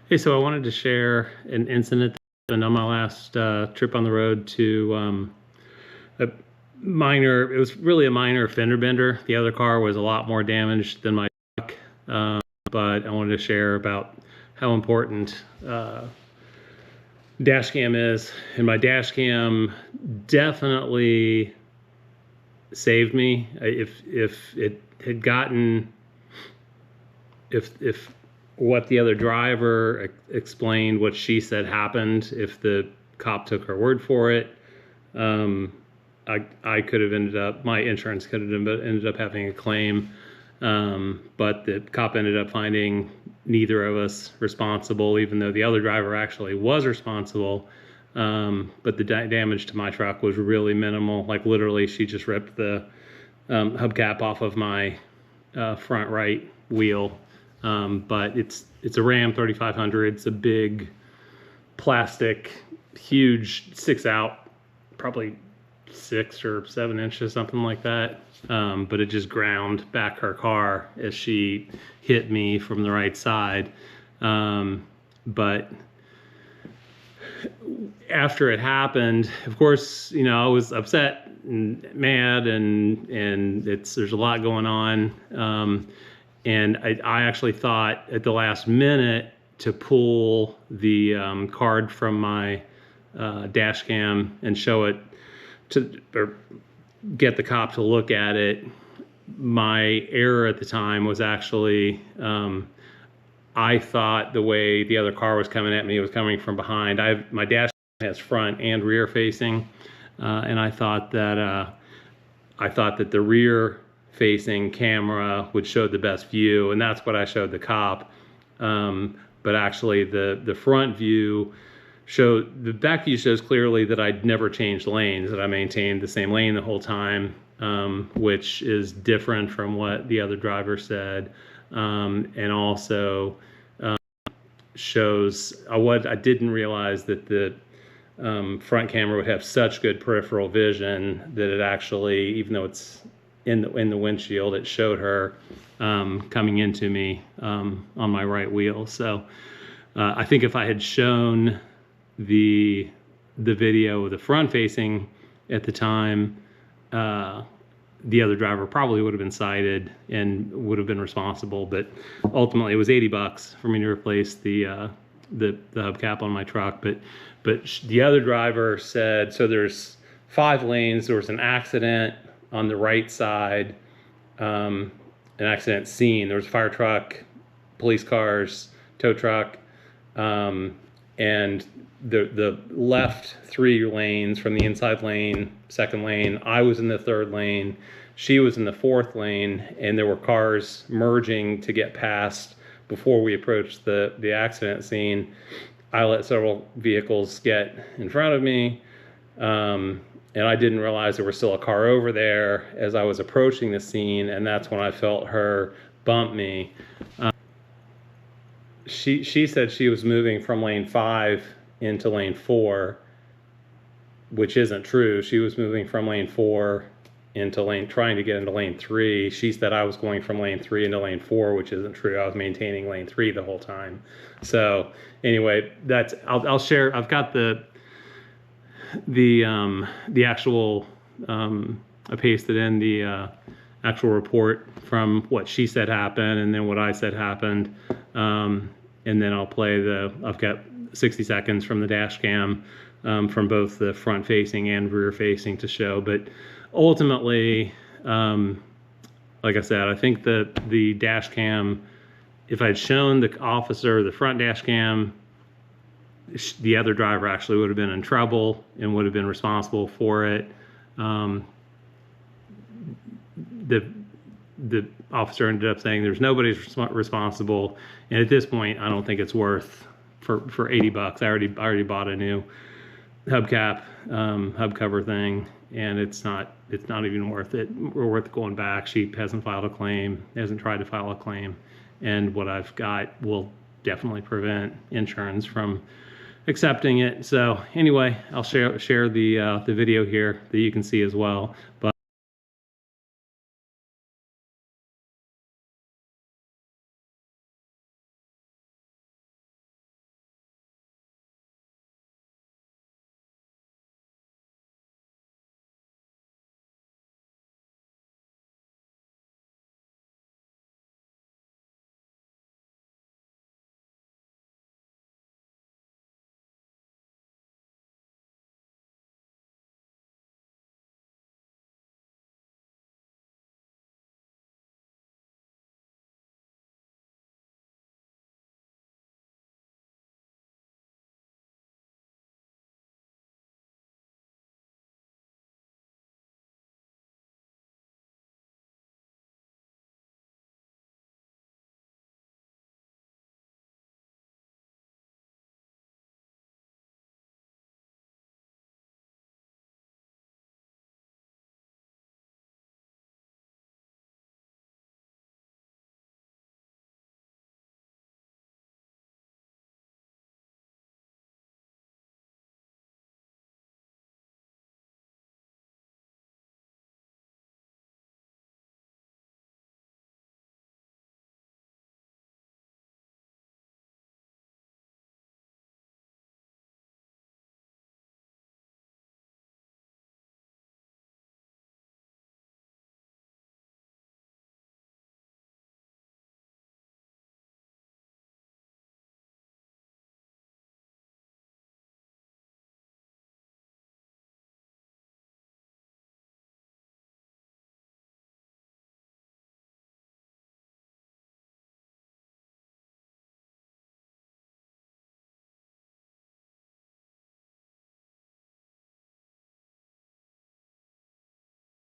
Hey, so I wanted to share an incident that happened on my last trip on the road to a it was really a minor fender bender. The other car was a lot more damaged than my truck, but I wanted to share about how important dash cam is. And my dash cam definitely saved me. If it had gotten, if what the other driver explained, what she said happened, if the cop took her word for it, um, I could have ended up, my insurance could have ended up having a claim, but the cop ended up finding neither of us responsible, even though the other driver actually was responsible. But the damage to my truck was really minimal. Like literally, she just ripped the hubcap off of my front right wheel. But it's a Ram 3500. It's a big plastic, huge 6-out, probably 6 or 7 inches, something like that. But it just ground back her car as she hit me from the right side. But after it happened, of course, you know, I was upset and mad, and there's a lot going on. And I actually thought at the last minute to pull the card from my dash cam and show it or get the cop to look at it. My error at the time was actually I thought the way the other car was coming at me, it was coming from behind. My dash cam has front and rear facing, and I thought that the rear facing camera would show the best view, and that's what I showed the cop. But actually the front view the back view shows clearly that I'd never changed lanes, that I maintained the same lane the whole time, which is different from what the other driver said. And also shows what I didn't realize, that the front camera would have such good peripheral vision that it actually, even though it's in the windshield, it showed her coming into me on my right wheel. So I think if I had shown the video of the front facing at the time, the other driver probably would have been cited and would have been responsible. But ultimately, it was $80 for me to replace the hubcap on my truck. But the other driver said, so there's 5 lanes. There was an accident on the right side, an accident scene. There was a fire truck, police cars, tow truck, and the left 3 lanes from the inside lane, second lane. I was in the 3rd lane. She was in the 4th lane, and there were cars merging to get past before we approached the accident scene. I let several vehicles get in front of me, and I didn't realize there was still a car over there as I was approaching the scene, and that's when I felt her bump me. She said she was moving from lane 5 into lane 4, which isn't true. She was moving from lane 4 into trying to get into lane 3. She said I was going from lane 3 into lane 4, which isn't true. I was maintaining lane 3 the whole time. So anyway, I'll share. I've got the actual, I pasted in the actual report from what she said happened and then what I said happened. And then I'll play I've got 60 seconds from the dash cam, from both the front facing and rear facing to show. But ultimately, like I said, I think that the dash cam, if I'd shown the officer the front dash cam, the other driver actually would have been in trouble and would have been responsible for it. The officer ended up saying there's nobody's responsible, and at this point, I don't think it's worth for $80. I already bought a new hubcap, hub cover thing, and it's not even worth it. We're worth going back. She hasn't filed a claim, hasn't tried to file a claim, and what I've got will definitely prevent insurance from accepting it. So anyway, I'll share the video here that you can see as well. But